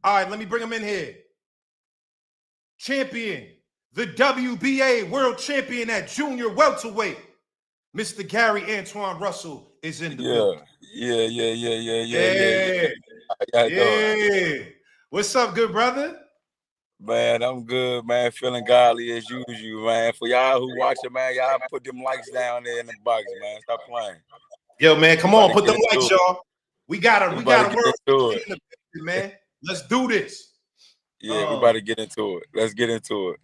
All right, let me bring him in here. Champion, the WBA world champion at junior welterweight, Mr. Gary Antuanne Russell is in the building. Yeah. What's up, good brother? Man, I'm good, man. Feeling godly as usual, man. For y'all who watching, man, y'all put them likes down there in the box, man. Stop playing. Yo, man, come on, put them likes, y'all. We gotta work in the man. Let's do this. Yeah, we about to get into it. Let's get into it.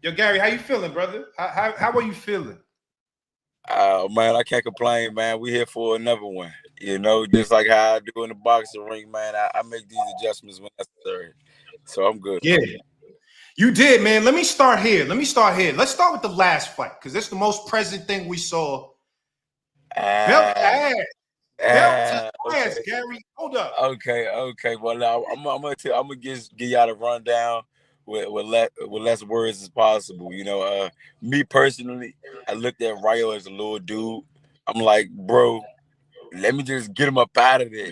Yo, Gary, how you feeling, brother? How are you feeling? Man, I can't complain, man. We here for another one. You know, just like how I do in the boxing ring, man. I make these adjustments when necessary. So I'm good. Yeah. You did, man. Let me start here. Let's start with the last fight, because it's the most present thing we saw. Belt to ass, Gary. Hold up. Okay. Well, now I'm gonna give y'all the rundown with less words as possible. You know, me personally, I looked at Ryo as a little dude. I'm like, bro, let me just get him up out of there.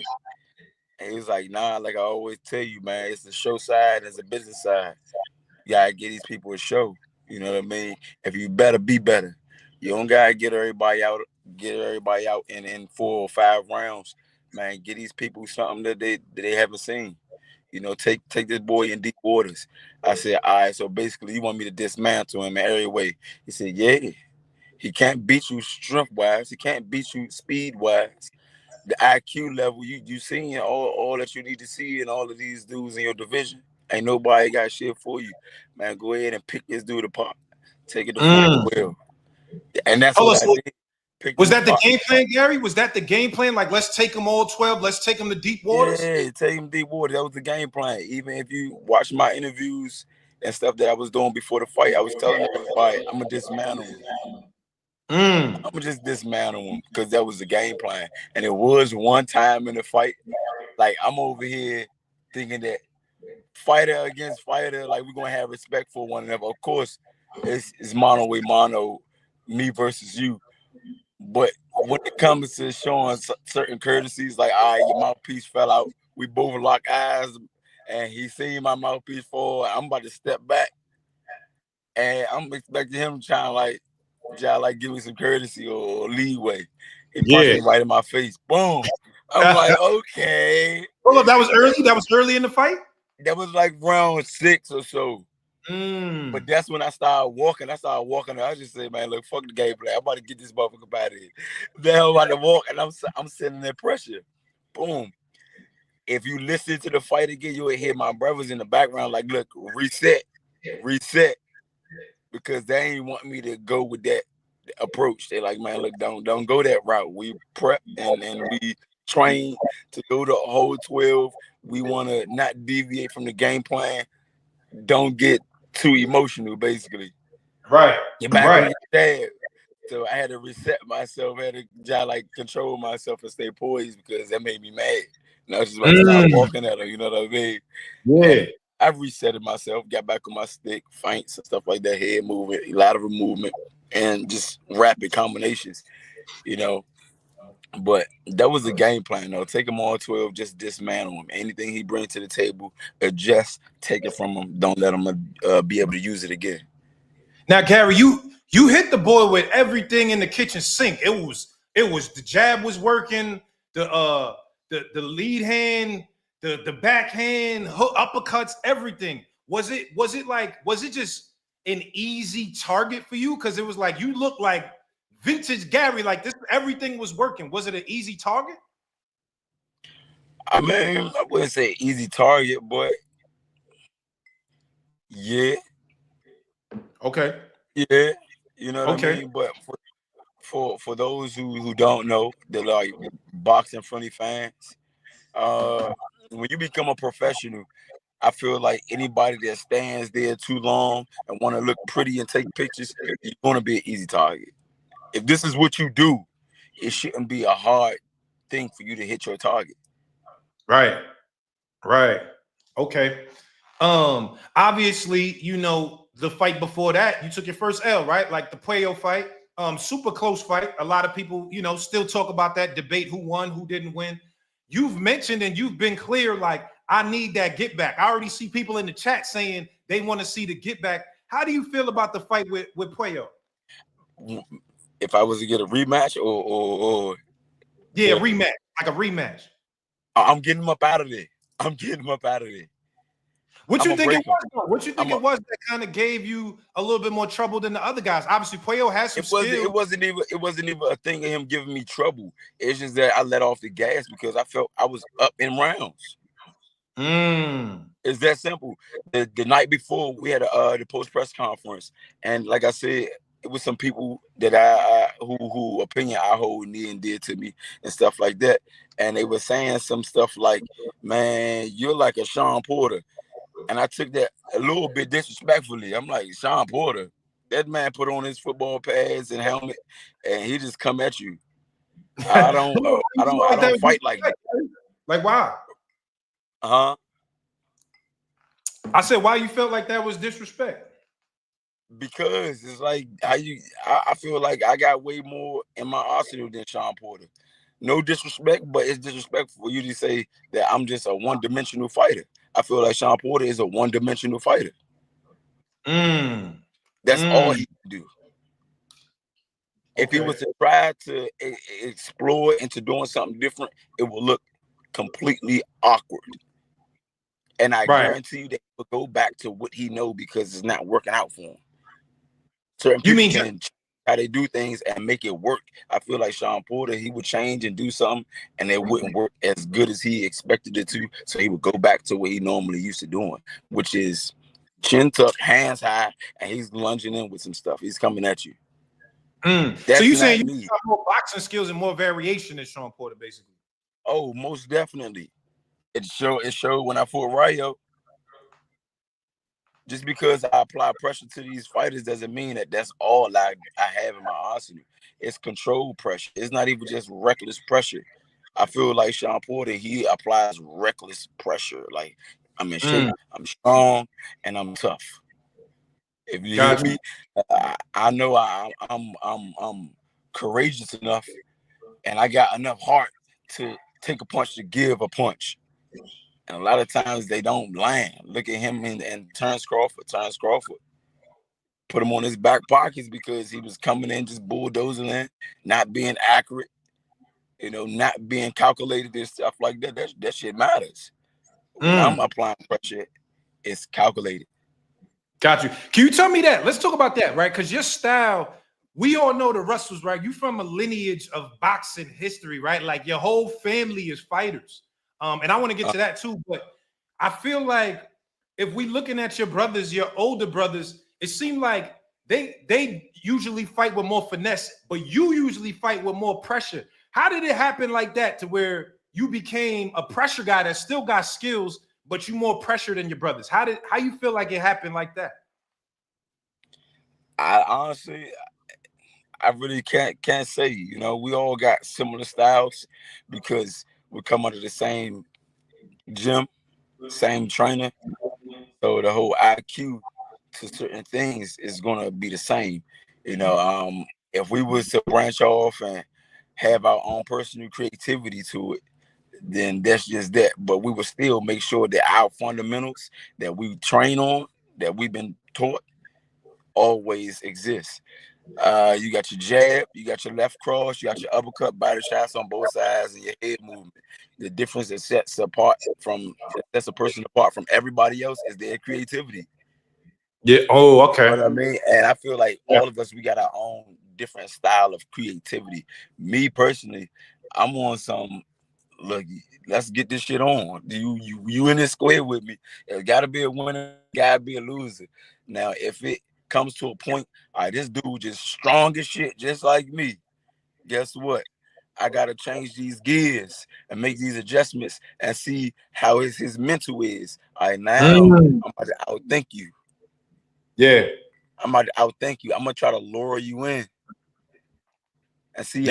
And he was like, nah, like I always tell you, man, it's the show side, it's the business side. You gotta get these people a show. You know what I mean? If you better be better. You don't gotta get everybody out in 4 or 5 rounds. Man, get these people something that they haven't seen. You know, take this boy in deep waters. I said, all right, so basically you want me to dismantle him in every way. He said, yeah. He can't beat you strength-wise. He can't beat you speed-wise. The IQ level, you seeing all that you need to see in all of these dudes in your division. Ain't nobody got shit for you. Man, go ahead and pick this dude apart. Take it to full well. And that's what I did. Was that the game plan, Gary? Was that the game plan? Like, let's take them all 12. Let's take them to deep waters? Yeah, take them deep water. That was the game plan. Even if you watch my interviews and stuff that I was doing before the fight, I was telling everybody, I'm going to dismantle him. I'm going to just dismantle him because that was the game plan. And it was one time in the fight. Like, I'm over here thinking that fighter against fighter, like, we're going to have respect for one another. Of course, it's mono way mono, me versus you. But when it comes to showing certain courtesies, like, all right, your mouthpiece fell out, we both lock eyes, and he seen my mouthpiece fall. I'm about to step back, and I'm expecting him to try like give me some courtesy or leeway. He punched me right in my face. Boom. I'm like, okay. Hold up, that was early? That was early in the fight? That was like round 6 or so. But that's when I started walking. I just say, man, look, fuck the game plan. I'm about to get this motherfucker out of here. Then I'm about to walk, and I'm sending that pressure. Boom. If you listen to the fight again, you will hear my brothers in the background like, look, reset. Because they ain't want me to go with that approach. They like, man, look, don't go that route. We prep and we train to go the whole 12. We want to not deviate from the game plan. Don't get too emotional, basically. Right. Get back on your dad. So I had to reset myself. I had to try, like, control myself and stay poised because that made me mad. And I was just about to start walking at her, you know what I mean? Yeah. And I resetted myself, got back on my stick, feints and stuff like that, head movement, lateral movement, and just rapid combinations, you know. But that was the game plan, though. Take him all 12, just dismantle him. Anything he brings to the table, adjust, take it from him. Don't let him be able to use it again. Now, Gary, you hit the boy with everything in the kitchen sink. It was the jab was working, the lead hand, the backhand, uppercuts, everything. Was it just an easy target for you? Because it was like you look like vintage Gary, like this, everything was working. Was it an easy target? I mean, I wouldn't say easy target, but yeah. Okay. Yeah, you know what I mean? But for those who don't know, they're like boxing friendly fans. When you become a professional, I feel like anybody that stands there too long and want to look pretty and take pictures, you're going to be an easy target. If this is what you do, it shouldn't be a hard thing for you to hit your target. Right. Okay. Obviously, you know, the fight before that, you took your first L, right? Like the Puello fight, super close fight. A lot of people, you know, still talk about that debate, who won, who didn't win. You've mentioned and you've been clear, like, I need that get back. I already see people in the chat saying they want to see the get back. How do you feel about the fight with Puello? If I was to get a rematch or rematch, like a rematch. I'm getting him up out of there. I'm getting him up out of there. What you think it was, though? What you think it was that kind of gave you a little bit more trouble than the other guys? Obviously, Puello has some skill. It wasn't even a thing of him giving me trouble. It's just that I let off the gas because I felt I was up in rounds. It's that simple. The night before we had the post press conference, and like I said, it was some people that who opinion I hold near and dear to me and stuff like that, and they were saying some stuff like, "Man, you're like a Shawn Porter," and I took that a little bit disrespectfully. I'm like, Shawn Porter, that man put on his football pads and helmet, and he just come at you. I don't fight like that. Like why? I said, why you felt like that was disrespect? Because it's like I feel like I got way more in my arsenal than Shawn Porter. No disrespect, but it's disrespectful for you to say that I'm just a one-dimensional fighter. I feel like Shawn Porter is a one-dimensional fighter. That's all he can do. If he was to try to explore into doing something different, it will look completely awkward. And I guarantee you that he will go back to what he know because it's not working out for him. Certain people can change how they do things and make it work. I feel like Shawn Porter, he would change and do something and it wouldn't work as good as he expected it to. So he would go back to what he normally used to doing, which is chin tuck, hands high, and he's lunging in with some stuff. He's coming at you. So you saying you got more boxing skills and more variation than Shawn Porter, basically? Oh, most definitely. It showed when I fought Rayo. Just because I apply pressure to these fighters doesn't mean that that's all I have in my arsenal. It's controlled pressure. It's not even just reckless pressure. I feel like Shawn Porter, he applies reckless pressure. Like, I'm in shape, I'm strong, and I'm tough. If you hear me, I know I'm courageous enough, and I got enough heart to take a punch to give a punch. And a lot of times they don't land. Look at him and Terrence Crawford. Put him on his back pockets because he was coming in just bulldozing in, not being accurate, not being calculated and stuff like that. That shit matters. When I'm applying pressure, it's calculated. Got you. Can you tell me that? Let's talk about that, right? Because your style, we all know the Russells, right? You from a lineage of boxing history, right? Like your whole family is fighters. And I want to get to that too, but I feel like if we looking at your brothers, your older brothers, it seemed like they usually fight with more finesse, but you usually fight with more pressure. How did it happen like that to where you became a pressure guy that still got skills, but you more pressure than your brothers? How you feel like it happened like that? I honestly, I really can't say. We all got similar styles because we come under the same gym, same trainer. So the whole IQ to certain things is gonna be the same. If we was to branch off and have our own personal creativity to it, then that's just that. But we would still make sure that our fundamentals that we train on, that we've been taught, always exist. You got your jab, you got your left cross, you got your uppercut, body shots on both sides, and your head movement. The difference that sets a person apart from everybody else is their creativity. Yeah. Oh, okay. You know what I mean? And I feel like all of us, we got our own different style of creativity. Me personally, I'm on some, look, let's get this shit on. You in this square with me. There's gotta be a winner, gotta be a loser. Now, if it comes to a point, all right, this dude just strong as shit, just like me. Guess what? I gotta change these gears and make these adjustments and see how his mental is. All right, now I'm about to outthink you. Yeah. I'm about to outthink you. I'm gonna try to lure you in and see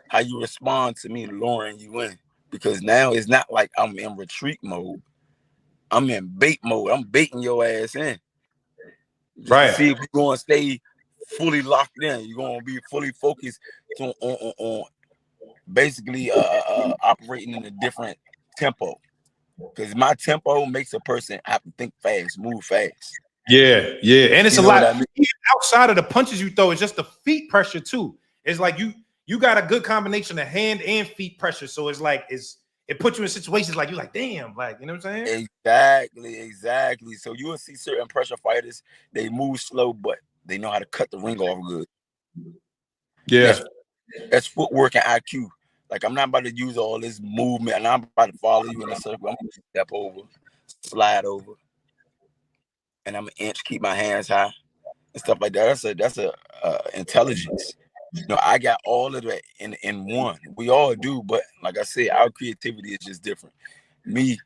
how you respond to me luring you in. Because now it's not like I'm in retreat mode. I'm in bait mode. I'm baiting your ass in. Just to see if you're going to stay fully locked in. You're going to be fully focused on basically operating in a different tempo. because my tempo makes a person have to think fast, move fast. Yeah, yeah, and it's You a know lot. what I mean? Even outside of the punches you throw, it's just the feet pressure too. It's like you got a good combination of hand and feet pressure, so it's like it puts you in situations like you're like, damn, like, you know what I'm saying? Exactly. So you will see certain pressure fighters, they move slow, but they know how to cut the ring off good. Yeah. That's footwork and IQ. Like, I'm not about to use all this movement, and I'm about to follow you in a circle. I'm gonna step over, slide over, and I'm an inch, keep my hands high and stuff like that. That's a intelligence. You know, I got all of that in one. We all do, but like I said, our creativity is just different. Me,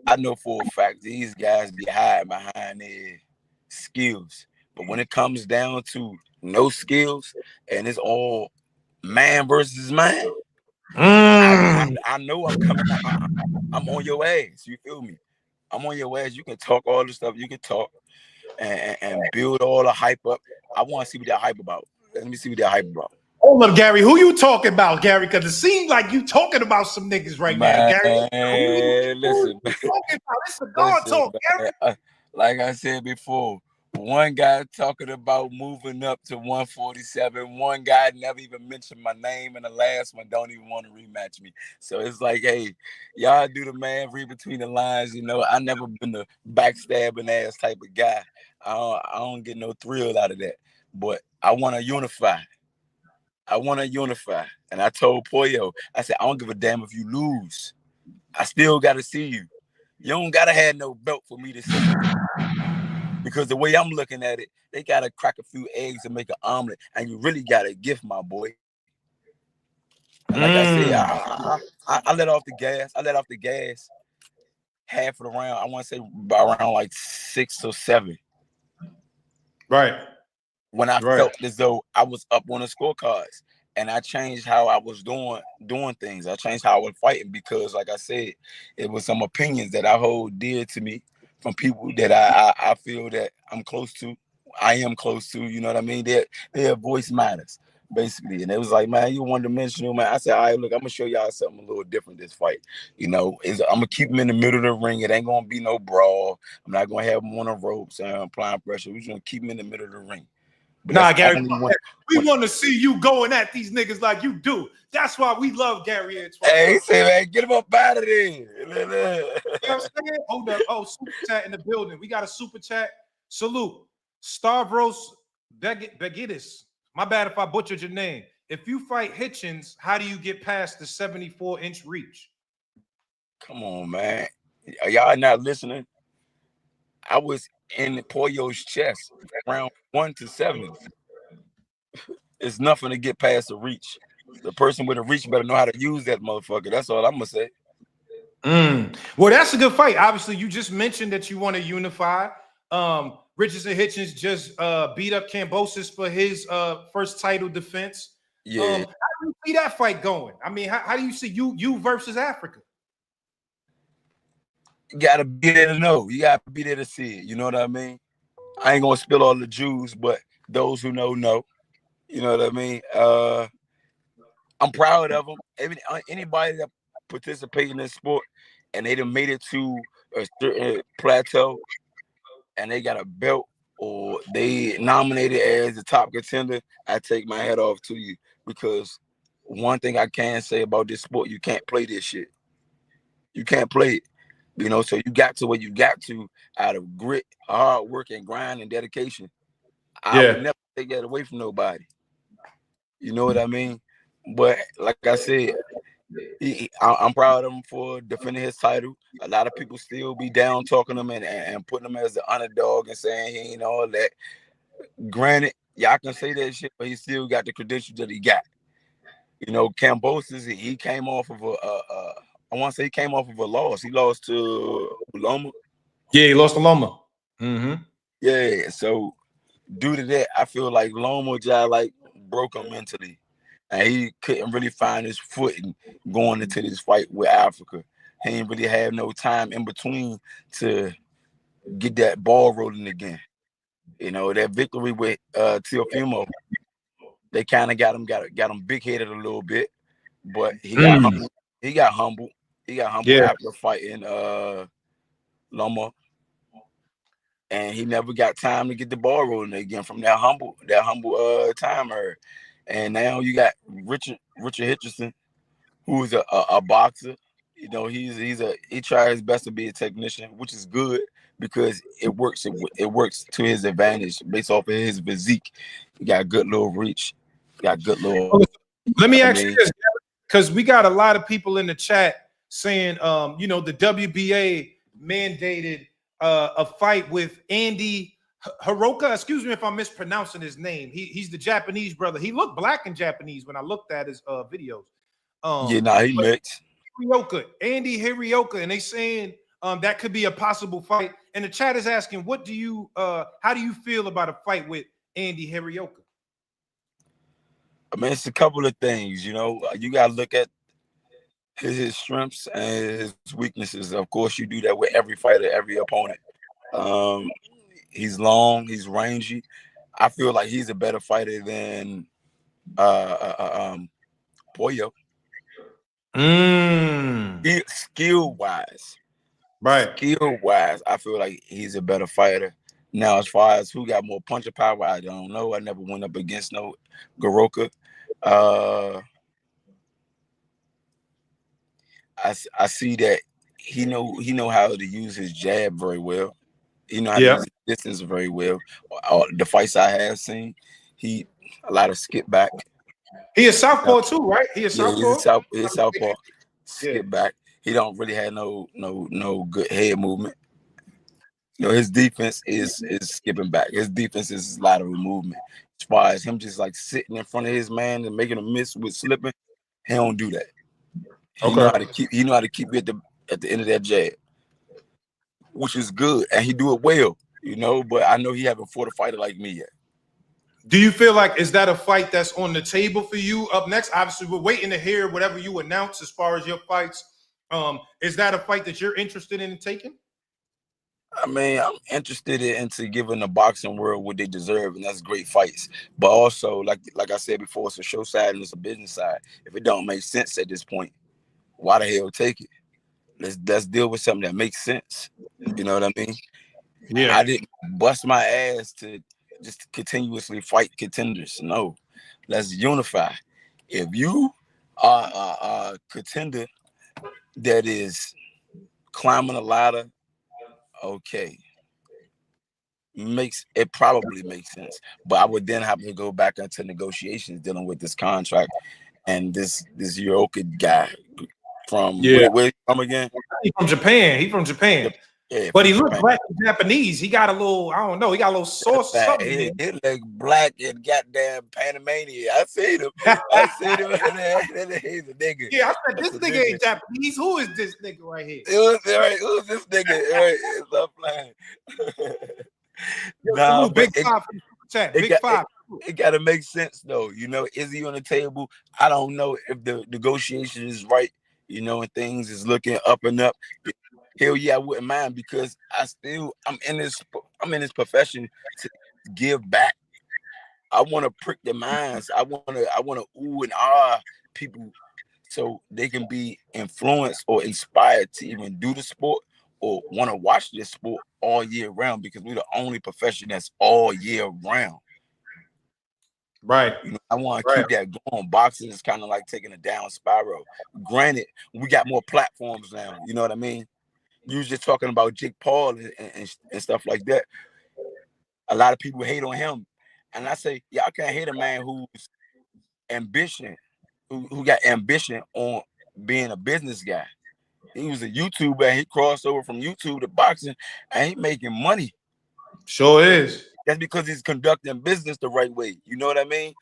I know for a fact these guys be hiding behind their skills, but when it comes down to no skills and it's all man versus man, I know I'm coming out. I'm on your ass. You feel me? I'm on your ass. You can talk all the stuff you can talk and build all the hype up. I want to see what that hype about. Let me see what that hype about. Hold up, Gary. Who you talking about, Gary? Because it seems like you talking about some niggas right now, Man, Gary. Who listen, you talking about? It's cigar listen, talk, Gary. like I said before, one guy talking about moving up to 147. One guy never even mentioned my name, and the last one don't even want to rematch me. So it's like, hey, y'all do the man, read between the lines. You know, I never been the backstabbing ass type of guy. I don't get no thrill out of that. But I want to unify. And I told Pollo, I said, I don't give a damn if you lose. I still got to see you. You don't got to have no belt for me to see you. Because the way I'm looking at it, they got to crack a few eggs and make an omelet. And you really got a gift, my boy. And like I said, I let off the gas. Half of the round. I want to say by around like 6 or 7. Right. When I felt as though I was up on the scorecards. And I changed how I was doing things. I changed how I was fighting because, like I said, it was some opinions that I hold dear to me from people that I feel that I'm close to. I am close to, you know what I mean? Their voice matters, basically. And it was like, man, you're one-dimensional, man. I said, all right, look, I'm gonna show y'all something a little different this fight. You know, I'm gonna keep them in the middle of the ring. It ain't gonna be no brawl. I'm not gonna have them on the ropes and applying pressure. We're just gonna keep them in the middle of the ring. But nah, Gary, we want to see you going at these niggas like you do. That's why we love Gary Antuanne. Hey, he said, man, get him up out of there. You know what I'm saying? Hold up. Oh, super chat in the building. We got a super chat. Salute. Stavros Begidis. My bad if I butchered your name. If you fight Hitchens, how do you get past the 74-inch reach? Come on, man. Are y'all not listening? I was in Pollo's chest round 1 to 7. It's nothing to get past the reach. The person with a reach better know how to use that motherfucker. That's all I'm gonna say. Well, that's a good fight. Obviously, you just mentioned that you want to unify. Richardson Hitchens just beat up Kambosos for his first title defense. Yeah. How do you see that fight going? I mean, how do you see you versus Africa? You gotta be there to know. You gotta be there to see it. You know what I mean? I ain't gonna spill all the juice, but those who know. You know what I mean? I'm proud of them. Anybody that participate in this sport and they done made it to a certain plateau and they got a belt or they nominated as the top contender, I take my hat off to you, because one thing I can say about this sport, you can't play this shit. You can't play it. You know, so you got to what you got to out of grit, hard work, and grind and dedication. I would never take that away from nobody. You know what I mean? But like I said, I'm proud of him for defending his title. A lot of people still be down talking him and putting him as the underdog and saying he ain't all that. Granted, y'all can say that shit, but he still got the credentials that he got. You know, Kambosos, he came off of I want to say he came off of a loss. He lost to Loma. Yeah, he lost to Loma. Yeah, so due to that, I feel like Loma just like broke him mentally, and he couldn't really find his footing going into this fight with Africa. He didn't really have no time in between to get that ball rolling again. You know, that victory with Teofimo, they kind of got him big headed a little bit, but he got humble. He got humble after fighting Loma, and he never got time to get the ball rolling again from that humble timer. And now you got Richard Hitcherson, who is a boxer. You know, he tried his best to be a technician, which is good because it works to his advantage based off of his physique. He got good little reach, got good little. Let me ask you this, because we got a lot of people in the chat saying, you know, the WBA mandated a fight with Andy Hiroka. Excuse me if I'm mispronouncing his name. He's the Japanese brother. He looked black and Japanese when I looked at his videos. He mixed. Andy Hirioka, and they saying that could be a possible fight. And the chat is asking, how do you feel about a fight with Andy Hirioka? I mean, it's a couple of things, you know. You gotta look at his strengths and his weaknesses. Of course, you do that with every fighter, every opponent. He's long, he's rangy. I feel like he's a better fighter than Pollo. Skill wise, I feel like he's a better fighter. Now, as far as who got more puncher power, I don't know. I never went up against no Goroka. I see that he know how to use his jab very well. He know how to use his distance very well. The fights I have seen, a lot of skip back. He is southpaw too, right? He is southpaw. He's southpaw. Skip back. He don't really have no good head movement. You know, his defense is skipping back. His defense is lateral movement. As far as him just like sitting in front of his man and making a miss with slipping, he don't do that. He know how to keep it at the end of that jab, which is good, and he do it well, you know. But I know he haven't fought a fighter like me yet. Do you feel like, is that a fight that's on the table for you up next? Obviously, we're waiting to hear whatever you announce as far as your fights. Is that a fight that you're interested in taking? I mean, I'm interested into giving the boxing world what they deserve, and that's great fights. But also, like I said before, it's a show side and it's a business side. If it don't make sense at this point, why the hell take it? Let's deal with something that makes sense. You know what I mean? Yeah. I didn't bust my ass to just continuously fight contenders. No, let's unify. If you are a contender that is climbing a ladder, okay, probably makes sense. But I would then have to go back into negotiations dealing with this contract and this Hiroka guy from where he from again? He's from Japan. He's from Japan. Yeah, but he looks black and Japanese. He got a little, I don't know, he got a little sauce or something. He look black and goddamn Panamanian. I seen him. He's a nigga. Yeah, I said, this nigga ain't Japanese. Who is this nigga right here? Who's this nigga? Right, stop playing. Nah, big five. Big five. It gotta make sense though. You know, is he on the table? I don't know if the negotiation is right, you know, and things is looking up and up. Hell yeah, I wouldn't mind, because I'm in this profession to give back. I want to prick their minds. I want to ooh and ah people so they can be influenced or inspired to even do the sport or want to watch this sport all year round, because we're the only profession that's all year round. Right. You know, I want to keep that going. Boxing is kind of like taking a down spiral. Granted, we got more platforms now. You know what I mean? You was just talking about Jake Paul and stuff like that. A lot of people hate on him. And I say, y'all can't hate a man who's who got ambition on being a business guy. He was a YouTuber and he crossed over from YouTube to boxing, and he making money. Sure is. That's because he's conducting business the right way. You know what I mean?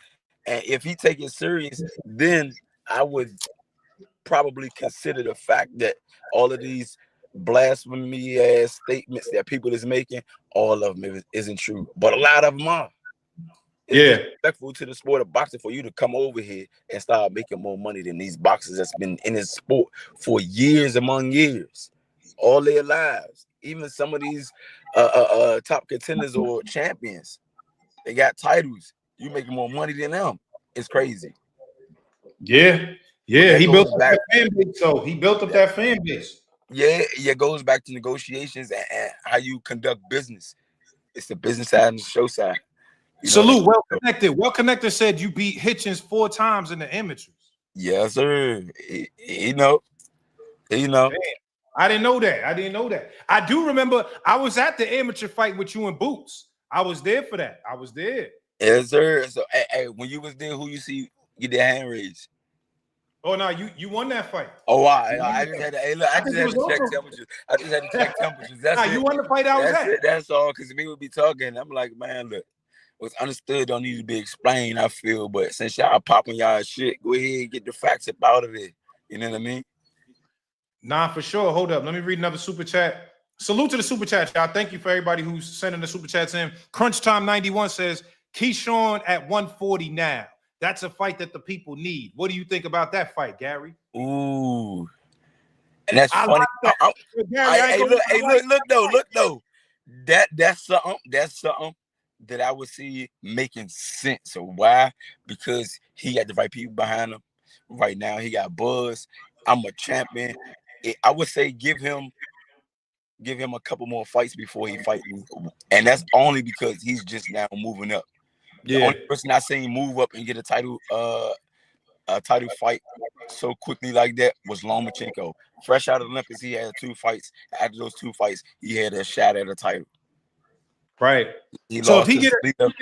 And if he take it serious, then I would probably consider the fact that all of these blasphemy ass statements that people is making, all of them isn't true, but a lot of them are. It's disrespectful to the sport of boxing for you to come over here and start making more money than these boxers that's been in this sport for years among years, all their lives. Even some of these top contenders or champions, they got titles. You making more money than them. It's crazy. Yeah. Yeah, he built up that fan base. So he built up that fan base. Yeah, it goes back to negotiations and how you conduct business. It's the business side and the show side. You know what I Salute, mean? well connected. Well connected said you beat Hitchens 4 times in the amateurs. Yes, sir. You know. Man, I didn't know that. I do remember I was at the amateur fight with you in Boots. I was there for that. I was there. Yes, sir. So, hey, when you was there, who you see get their hand raised? Oh no, you won that fight. Oh, I just had to. Hey, look, I just had to check also... temperatures. I just had to check temperatures. That's it. You won the fight. I was That's at. it. That's all. Because me would be talking. I'm like, man, look, what's understood don't need to be explained. I feel, but since y'all popping y'all shit, go ahead and get the facts up out of it. You know what I mean? Nah, for sure. Hold up. Let me read another super chat. Salute to the super chat, y'all. Thank you for everybody who's sending the super chats in. Crunch Time 91 says Keyshawn at 140 now. That's a fight that the people need. What do you think about that fight, Gary? Ooh, and that's funny. Like that. Gary, Look though. That's something that I would see making sense. So why? Because he got the right people behind him. Right now, he got buzz. I'm a champion. I would say give him a couple more fights before he fight me, and that's only because he's just now moving up. The only person I seen move up and get a title fight so quickly like that was Lomachenko. Fresh out of Olympus, he had 2 fights. After those 2 fights, he had a shot at a title. Right. He so lost if he get another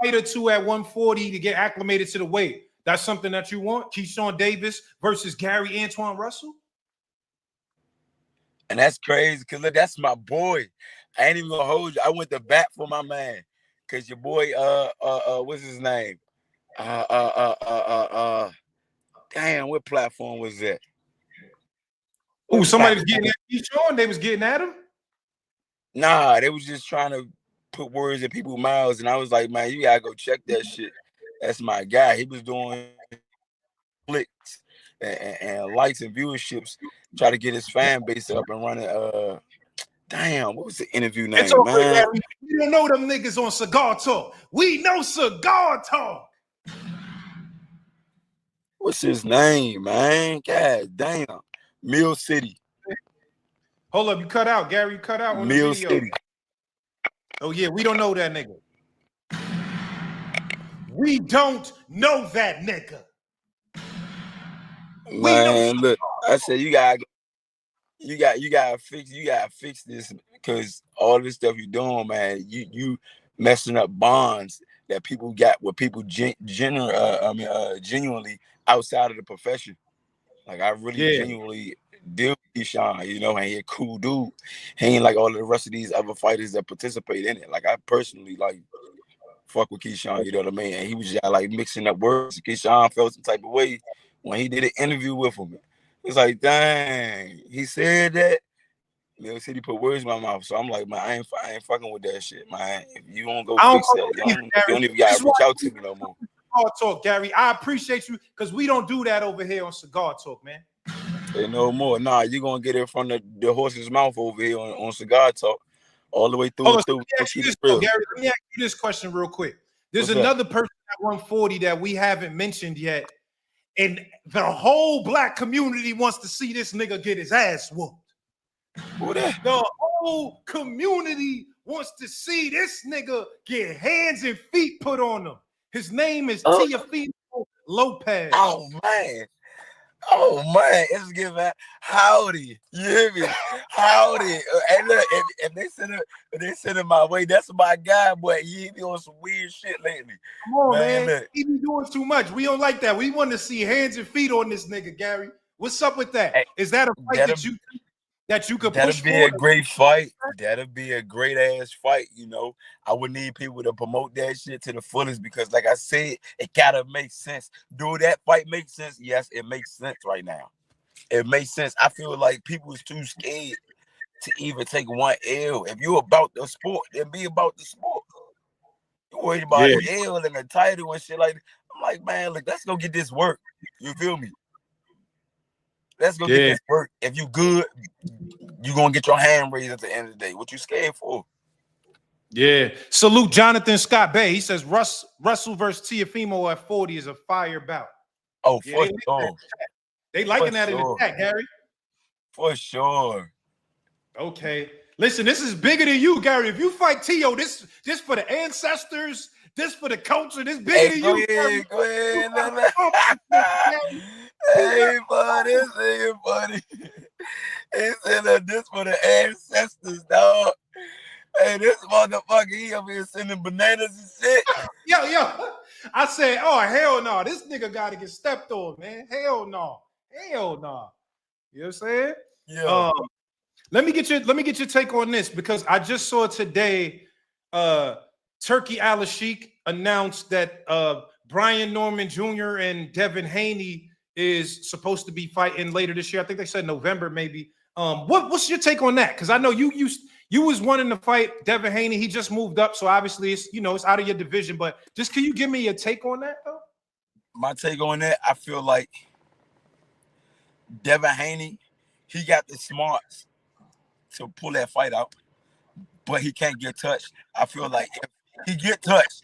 fight or 2 at 140 to get acclimated to the weight, that's something that you want? Keyshawn Davis versus Gary Antuanne Russell? And that's crazy because look, that's my boy. I ain't even gonna hold you. I went to bat for my man. Cause your boy, what's his name? Damn, what platform was that? Oh, somebody was getting at Keyshawn. They was getting at him. Nah, they was just trying to put words in people's mouths, and I was like, man, you gotta go check that shit. That's my guy. He was doing clicks and likes and viewerships, try to get his fan base up and running. Damn, what was the interview name, it's okay, man? Gary. We don't know them niggas on Cigar Talk. We know Cigar Talk. What's his name, man? God damn. Mill City. Hold up, you cut out, Gary. You cut out on the video. City. Oh, yeah, we don't know that nigga. We don't know that nigga. Man, look, I said you gotta fix this because all this stuff you doing, man, you messing up bonds that people got with people genuinely outside of the profession. Like I really genuinely deal with Keyshawn, you know, and he a cool dude. He ain't like all of the rest of these other fighters that participate in it. Like I personally like fuck with Keyshawn, you know what I mean? And he was just like mixing up words. Keyshawn felt some type of way when he did an interview with him. It's like, dang, he said that. Mill City put words in my mouth, so I'm like, man, I ain't fucking with that shit, man. If you don't go fix that, you don't even gotta reach out to me no more. Cigar Talk, Gary. I appreciate you because we don't do that over here on Cigar Talk, man. Say no more. Nah, you're gonna get it from the horse's mouth over here on Cigar Talk, all the way through. Gary, let me ask you this question real quick. There's another person at 140 that we haven't mentioned yet, and the whole black community wants to see this nigga get his ass whooped. Who that? The whole community wants to see this nigga get hands and feet put on him. His name is Teofimo Lopez. Oh man, it's giving howdy. You hear me? Howdy. And look, if they send him my way, that's my guy, but he be on some weird shit lately. Come on, man. Look. He be doing too much. We don't like that. We want to see hands and feet on this nigga, Gary. What's up with that? Hey, is that a fight that you could push for? That'll be a great fight. That'll be a great ass fight. You know, I would need people to promote that shit to the fullest because, like I said, it gotta make sense. Do that fight make sense? Yes, it makes sense right now. It makes sense. I feel like people is too scared to even take one L. If you're about the sport, then be about the sport. You're worried about an L and a title and shit like that. I'm like, man, look, let's go get this work. You feel me? Let's go get this work. If you good, you're gonna get your hand raised at the end of the day. What you scared for? Yeah. Salute Jonathan Scott Bay. He says Russell versus Teofimo at 40 is a fire bout. Oh, fuck. Oh. They liking that in the chat, Gary. For sure. Okay. Listen, this is bigger than you, Gary. If you fight Tio, this for the ancestors, this for the culture, this bigger than you, Gary. Go ahead. Hey, buddy, this nigga, buddy. He said this for the ancestors, dog. Hey, this motherfucker, he up here sending bananas and shit. Yo. I said, oh, hell no. This nigga got to get stepped on, man. Hell no. Hell no. You know what I'm saying? Yeah. Let me get your take on this, because I just saw today Turkey Al-Sheikh announced that Brian Norman Jr. and Devin Haney is supposed to be fighting later this year. I think they said November, maybe. What's your take on that? Because I know you was wanting to fight Devin Haney. He just moved up, so obviously it's it's out of your division. But just can you give me your take on that, though? My take on that, I feel like Devin Haney, he got the smarts to pull that fight out, but he can't get touched. I feel like if he get touched,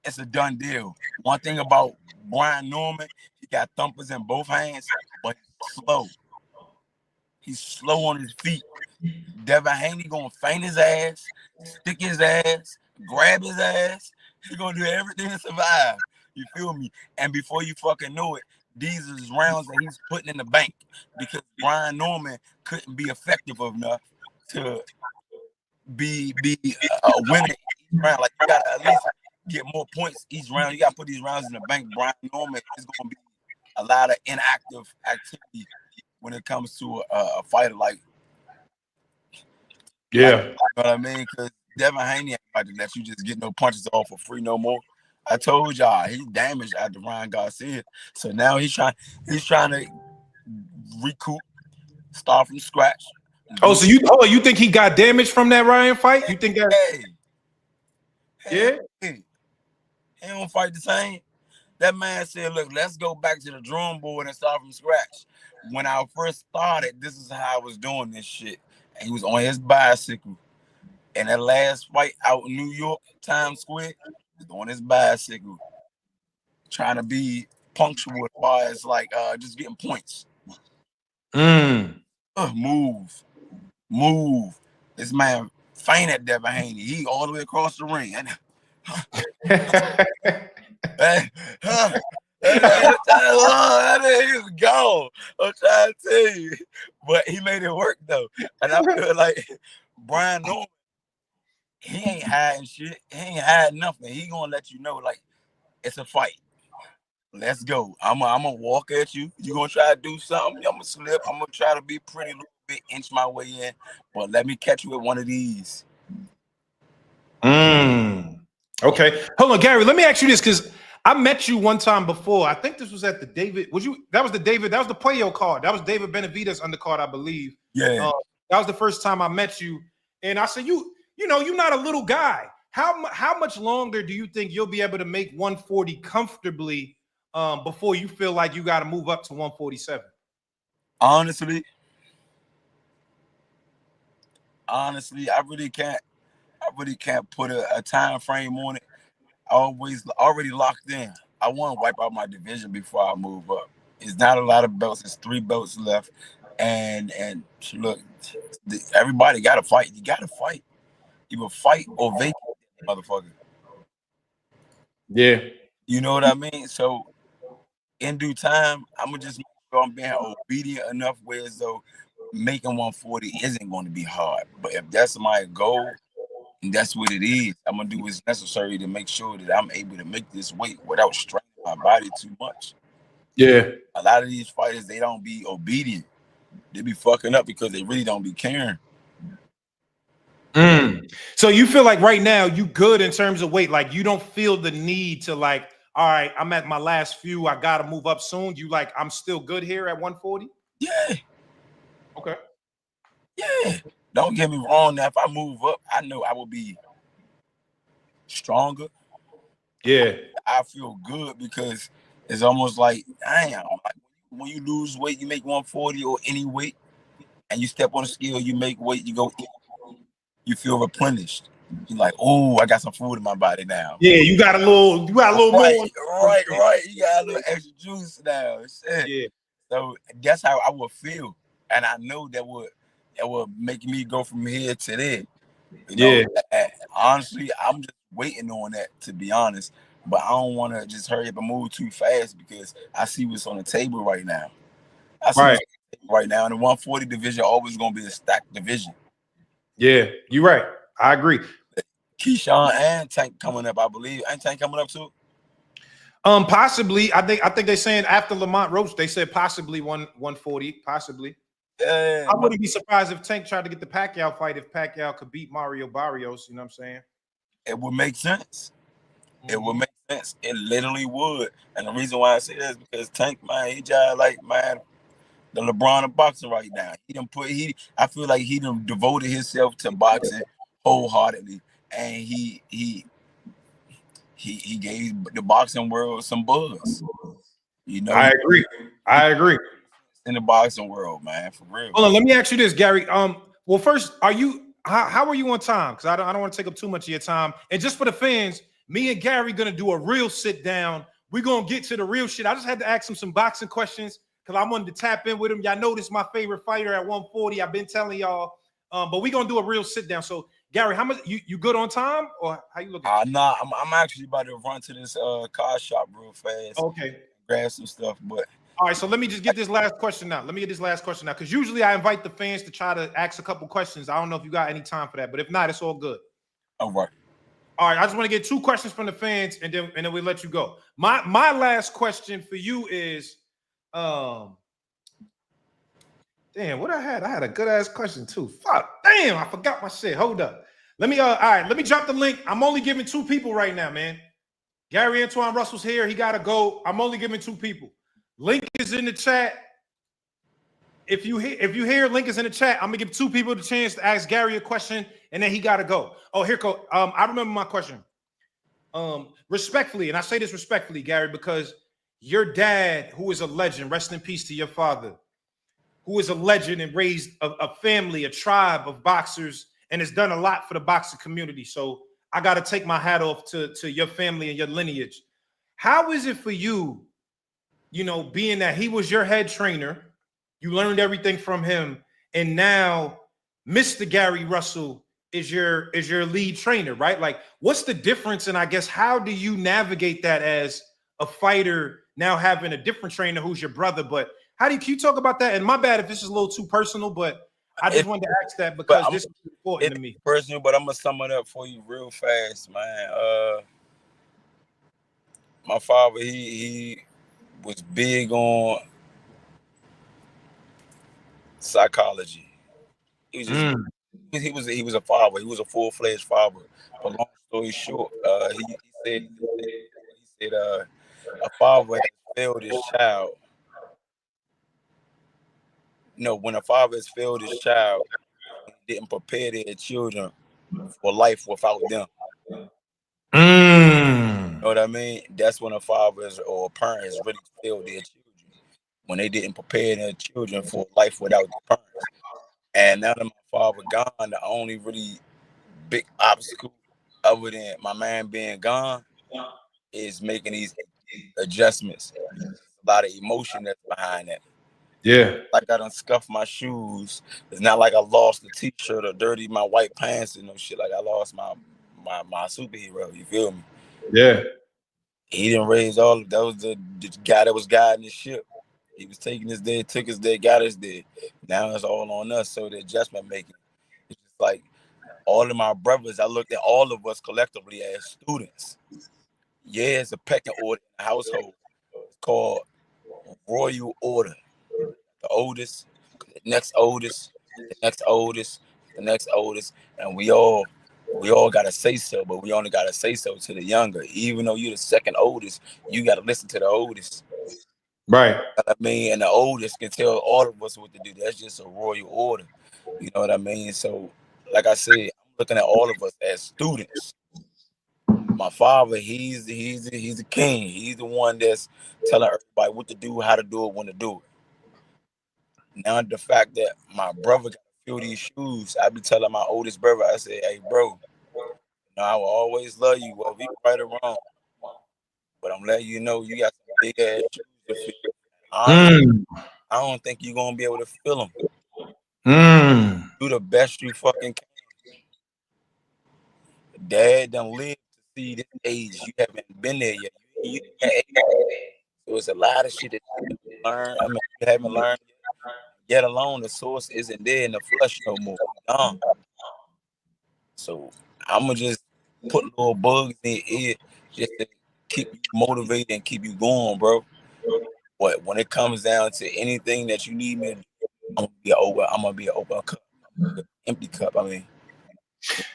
it's a done deal. One thing about Brian Norman, he got thumpers in both hands, but he's slow. He's slow on his feet. Devin Haney gonna feint his ass, stick his ass, grab his ass. He's gonna do everything to survive. You feel me? And before you fucking know it, these are rounds that he's putting in the bank, because Brian Norman couldn't be effective enough to be a winner each round. Like, you gotta at least get more points each round. You gotta put these rounds in the bank. Brian Norman is gonna be a lot of inactive activity when it comes to a fighter like. Yeah, like, you know what I mean? Because Devin Haney ain't about to let you just get no punches off for free no more. I told y'all he damaged after Ryan Garcia, so now he's trying to recoup, start from scratch. Oh, so you think he got damaged from that Ryan fight? You think that? Hey, he don't fight the same. That man said, "Look, let's go back to the drawing board and start from scratch." When I first started, this is how I was doing this shit. And he was on his bicycle. And that last fight out in New York, Times Square, he was on his bicycle, trying to be punctual as far as like just getting points. Move. This man faint at Devin Haney. He all the way across the ring. That is gone. I'm trying to tell you. But he made it work though. And I feel like Brian Norman, he ain't hiding shit. He ain't hiding nothing. He gonna let you know, like, it's a fight. Let's go. I'm gonna walk at you. You gonna try to do something? I'm gonna slip. I'm gonna try to be pretty, a little bit, inch my way in. But let me catch you with one of these. Okay. Hold on, Gary. Let me ask you this, because I met you one time before. I think this was at the David. That was the Puello card. That was David Benavidez undercard, I believe. Yeah. That was the first time I met you. And I said, you're not a little guy. How much longer do you think you'll be able to make 140 comfortably before you feel like you got to move up to 147? Honestly, I really can't put a time frame on it. Already locked in. I want to wipe out my division before I move up. It's not a lot of belts. It's 3 belts left. And look, everybody got to fight. You got to fight. Either fight or vacate, motherfucker. Yeah. You know what I mean? So in due time, I'm going to just make sure I'm being obedient enough where as though making 140 isn't going to be hard. But if that's my goal, and that's what it is, I'm going to do what's necessary to make sure that I'm able to make this weight without straining my body too much. Yeah. A lot of these fighters, they don't be obedient. They be fucking up because they really don't be caring. So you feel like right now you good in terms of weight? Like you don't feel the need to like, all right, I'm at my last few, I got to move up soon. You like, I'm still good here at 140? Yeah. Okay. Yeah. Don't get me wrong. Now, if I move up, I know I will be stronger. Yeah. I feel good because it's almost like, damn, like when you lose weight, you make 140 or any weight, and you step on the scale, you make weight, you go eat, you feel replenished. You're like, oh, I got some food in my body now. Yeah, you got a little Right, more. right. You got a little extra juice now. Shit. Yeah, So that's how I would feel, and I know that would make me go from here to there. You know, yeah, honestly, I'm just waiting on that, to be honest. But I don't want to just hurry up and move too fast because I see what's on the table right now. I see right. what's on the table right now, and the 140 division always gonna be a stacked division. Yeah, you're right. I agree. Keyshawn and Tank coming up, I believe. Ain't Tank coming up too? Possibly. I think they're saying after Lamont Roach, they said possibly 140, possibly. Yeah, I wouldn't be surprised if Tank tried to get the Pacquiao fight if Pacquiao could beat Mario Barrios. You know what I'm saying? it would make sense. It would Mhm. make sense. It literally would. And the reason why I say that is because Tank, man, he just like, man, the LeBron of boxing right now. I feel like he done devoted himself to boxing wholeheartedly. And he gave the boxing world some buzz. You know, I agree. I agree. in the boxing world, man, for real. Hold on, let me ask you this, Gary. Well, first, are you how are you on time? Because I don't want to take up too much of your time. And just for the fans, me and Gary gonna do a real sit down. We're gonna get to the real shit. I just had to ask him some boxing questions because I wanted to tap in with him. Y'all know this is my favorite fighter at 140. I've been telling y'all. But we're gonna do a real sit down. So, Gary, how much you good on time or how you looking? Nah, I'm actually about to run to this car shop real fast, Okay. grab some stuff, but All right, so let me just get this last question out. Let me get this last question out because usually I invite the fans to try to ask a couple questions. I don't know if you got any time for that, but if not, it's all good. all right. All right, I just want to get two questions from the fans, and then we let you go. My last question for you is, um, damn, what I had? I had a good ass question too. Fuck, damn, I forgot my shit. Hold up. Let me all right, let me drop the link. I'm only giving two people right now, man. Gary Antuanne Russell's here. He gotta go. I'm only giving two people. Link is in the chat. If you hear link is in the chat, I'm gonna give two people the chance to ask Gary a question, and then he gotta go. Oh, here go. I remember my question. Respectfully, and I say this respectfully, Gary, because your dad, who is a legend, rest in peace to your father, who is a legend and raised a family, a tribe of boxers, and has done a lot for the boxing community. So I got to take my hat off to your family and your lineage. How is it for you, being that he was your head trainer, you learned everything from him, and now Mr. Gary Russell is your lead trainer, right? Like, what's the difference? And I guess how do you navigate that as a fighter now having a different trainer who's your brother? But can you talk about that? And my bad if this is a little too personal, but I just It, wanted to ask that but because this is important to it's me. personal, but I'm gonna sum it up for you real fast, man. My father, he was big on psychology. He was just Mm, he was a father. He was a full-fledged father. But long story short, he said a father has failed his child. No, when a father has failed his child, he didn't prepare their children for life without them. mm, You know what I mean? That's when a father or a parent has really failed their children. When they didn't prepare their children for life without their parents. And now that my father gone, the only really big obstacle other than my man being gone is making these adjustments. A lot of emotion that's behind that. yeah, Like I done scuffed my shoes. It's not like I lost the t-shirt or dirty my white pants and no shit. Like I lost my superhero. You feel me? yeah, He didn't raise all of that. Was the guy that was guiding the ship. He was taking us there, took us there, got us there. Now it's all on us. So the adjustment making. It's just like all of my brothers, I looked at all of us collectively as students. Yeah, it's a pecking order in the household. It's called royal order. The oldest, the next oldest, the next oldest, the next oldest, and we all gotta say so, but we only gotta say so to the younger. Even though you're the second oldest, you gotta listen to the oldest. right. You know what I mean, and the oldest can tell all of us what to do. That's just a royal order. You know what I mean? So, like I said, I'm looking at all of us as students. My father, he's the king. He's the one that's telling everybody what to do, how to do it, when to do it. Now the fact that my brother got to fill these shoes, I be telling my oldest brother, I say, hey bro, No, I will always love you, whether you right or wrong. But I'm letting you know you got some big ass shoes to fill. Honestly, I don't think you're gonna be able to fill them. Do the best you fucking can. Dad done lived to see this age. You haven't been there yet. You that age. So it's a lot of shit that you learn. I mean, you haven't learned yet alone the source isn't there in the flesh no more. So I'ma just put little bugs in your ear just to keep you motivated and keep you going, bro. But when it comes down to anything that you need me to do, I'm gonna be an open cup. Empty cup. I mean.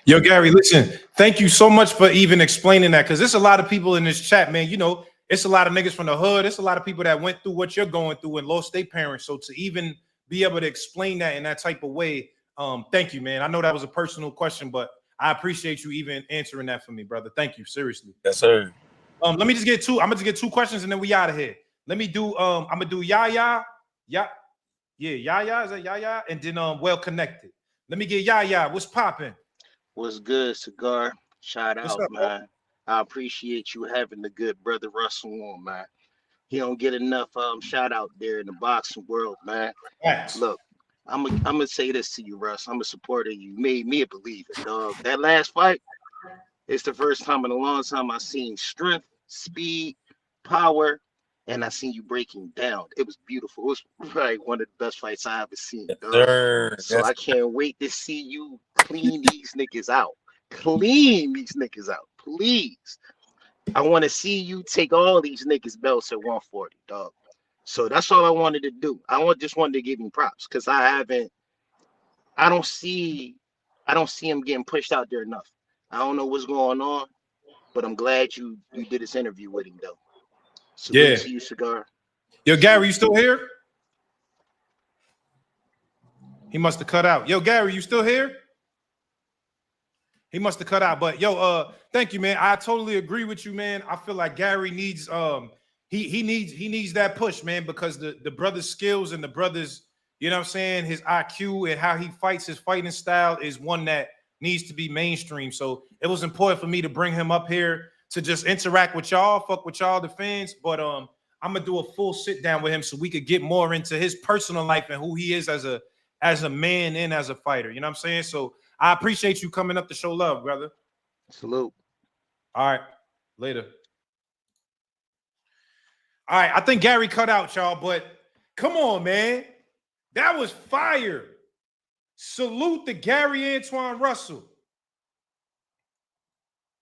Yo, Gary, listen, thank you so much for even explaining that, because there's a lot of people in this chat, man. You know, it's a lot of niggas from the hood. It's a lot of people that went through what you're going through and lost their parents. So to even be able to explain that in that type of way, thank you, man. I know that was a personal question, but I appreciate you even answering that for me, brother. Thank you, seriously. Yes, sir. Let me just get two. I'm gonna just get two questions and then we out of here. Let me do. I'm gonna do Yaya. Yaya. Is that Yaya? And then well connected. Let me get Yaya. What's popping? What's good, Cigar? Shout What's out, up, bro? man. I appreciate you having the good brother Russell on, man. He don't get enough shout out there in the boxing world, man. Thanks. Look, I'm gonna say this to you, Russ. I'm a supporter of you. Made me a believer, dog. That last fight, it's the first time in a long time I've seen strength, speed, power, and I seen you breaking down. It was beautiful. It was probably one of the best fights I ever seen, Yes, dog. sir. So I can't wait to see you clean these niggas out. Clean these niggas out, please. I want to see you take all these niggas belts at 140, dog. So that's all I wanted to do. Just wanted to give him props because I don't see him getting pushed out there enough. I don't know what's going on, but I'm glad you did this interview with him though. Salute Yeah. to you, Cigar. Yo, Salute Gary, you still here? He must have cut out. Yo, Gary, you still here? He must have cut out. But yo, thank you, man. I totally agree with you, man. I feel like Gary needs he needs that push, man, because the brother's skills and the brother's, you know what I'm saying, his IQ and how he fights, his fighting style is one that needs to be mainstream. So it was important for me to bring him up here to just interact with y'all, fuck with y'all, the fans. But I'm gonna do a full sit down with him so we could get more into his personal life and who he is as a man and as a fighter. You know what I'm saying? So I appreciate you coming up to show love, brother. Salute. All right, later. All right, I think Gary cut out, y'all, but come on, man. That was fire. Salute to Gary Antuanne Russell.